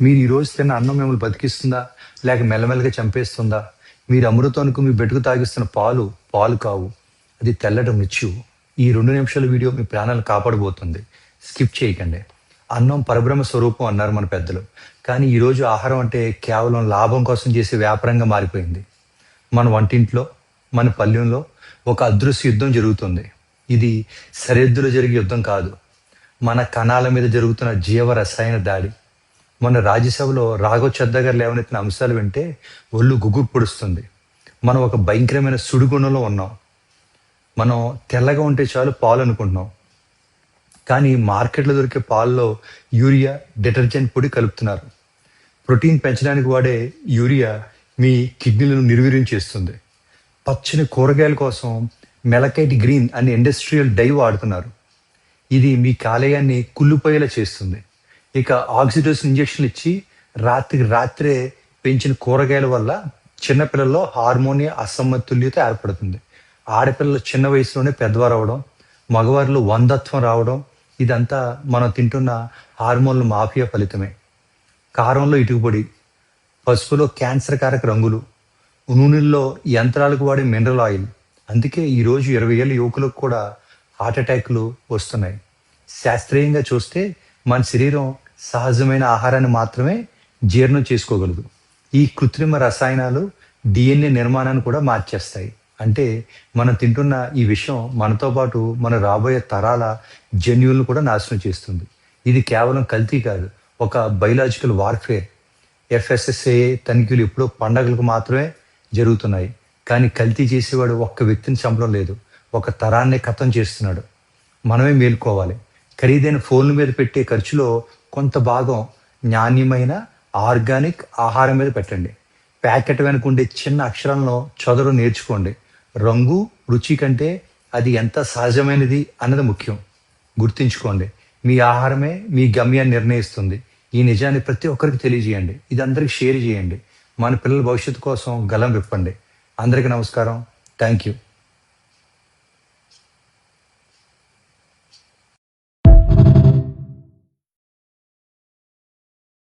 మీరు ఈ రోజు తిన్న అన్నం మిమ్మల్ని బతికిస్తుందా? లేక మెల్లమెల్లగా చంపేస్తుందా? మీరు అమృతానికి మీ బిడ్డకు తాగిస్తున్న పాలు, పాలు కావు. అది తెల్లటి మృత్యువు. ఈ 2 నిమిషాల వీడియో మీ ప్రాణాలను కాపాడబోతుంది. స్కిప్ చేయకండి. అన్నం పరబ్రహ్మ స్వరూపం అన్నారు మన పెద్దలు. కానీ ఈరోజు ఆహారం అంటే కేవలం లాభం కోసం చేసే వ్యాపారంగా మారిపోయింది. మన వంటింట్లో, మన పల్లెంలో ఒక అదృశ్య యుద్ధం జరుగుతుంది. ఇది సరిహద్దులో జరిగే యుద్ధం కాదు. మన కణాల మీద జరుగుతున్న జీవ రసాయన దాడి. మొన్న రాజ్యసభలో రాఘవ్ చద్దా గారు లేవనెత్తిన అంశాలు వింటే ఒళ్ళు గుగ్గు పొడుస్తుంది. మనం ఒక భయంకరమైన సుడిగుండంలో ఉన్నాం. మనం తెల్లగా ఉంటే చాలు పాలు అనుకుంటున్నాం. కానీ మార్కెట్లో దొరికే పాలలో యూరియా, డిటర్జెంట్ పొడి కలుపుతున్నారు. ప్రోటీన్ పెంచడానికి వాడే యూరియా మీ కిడ్నీలను నిర్వీర్యం చేస్తుంది. పచ్చని కూరగాయల కోసం మెలకైట్ గ్రీన్ అనే ఇండస్ట్రియల్ డై వాడుతున్నారు. ఇది మీ కాలేయాన్ని కుళ్ళిపోయేలా చేస్తుంది. ఇక ఆక్సిడోసిన్ ఇంజెక్షన్లు ఇచ్చి రాత్రికి రాత్రే పెంచిన కూరగాయల వల్ల చిన్నపిల్లల్లో హార్మోనియా అసమతుల్యత ఏర్పడుతుంది. ఆడపిల్లలు చిన్న వయసులోనే పెద్దవారు అవడం, మగవారిలో వందత్వం రావడం, ఇదంతా మనం తింటున్న హార్మోన్ల మాఫియా ఫలితమే. కారంలో ఇటుకుపొడి, పసుపులో క్యాన్సర్ కారక రంగులు, నూనెల్లో యంత్రాలకు వాడే మినరల్ ఆయిల్. అందుకే ఈరోజు 20 ఏళ్ళ యువకులకు కూడా హార్ట్ అటాక్లు వస్తున్నాయి. శాస్త్రీయంగా చూస్తే మన శరీరం సహజమైన ఆహారాన్ని మాత్రమే జీర్ణం చేసుకోగలదు. ఈ కృత్రిమ రసాయనాలు డిఎన్ఏ నిర్మాణాన్ని కూడా మార్చేస్తాయి. అంటే మనం తింటున్న ఈ విషయం మనతో పాటు మన రాబోయే తరాల జన్యువులను కూడా నాశనం చేస్తుంది. ఇది కేవలం కల్తీ కాదు, ఒక బయలాజికల్ వార్ఫేర్. ఎఫ్ఎస్ఎస్ఏ తనిఖీలు ఇప్పుడు పండగలకు మాత్రమే జరుగుతున్నాయి. కానీ కల్తీ చేసేవాడు ఒక్క వ్యక్తిని చంపడం లేదు, ఒక తరాన్నే ఖతం చేస్తున్నాడు. మనమే మేల్కోవాలి. ఖరీదైన ఫోన్ల మీద పెట్టే ఖర్చులో కొంత భాగం నాణ్యమైన ఆర్గానిక్ ఆహారం మీద పెట్టండి. ప్యాకెట్ వెనక ఉండే చిన్న అక్షరాలను చదవడం నేర్చుకోండి. రంగు, రుచి కంటే అది ఎంత సహజమైనది అన్నది ముఖ్యం. గుర్తుంచుకోండి, మీ ఆహారమే మీ గమ్యాన్ని నిర్ణయిస్తుంది. ఈ నిజాన్ని ప్రతి ఒక్కరికి తెలియజేయండి. ఇది అందరికి షేర్ చేయండి. మన పిల్లల భవిష్యత్తు కోసం గలం విప్పండి. అందరికీ నమస్కారం. Thank you.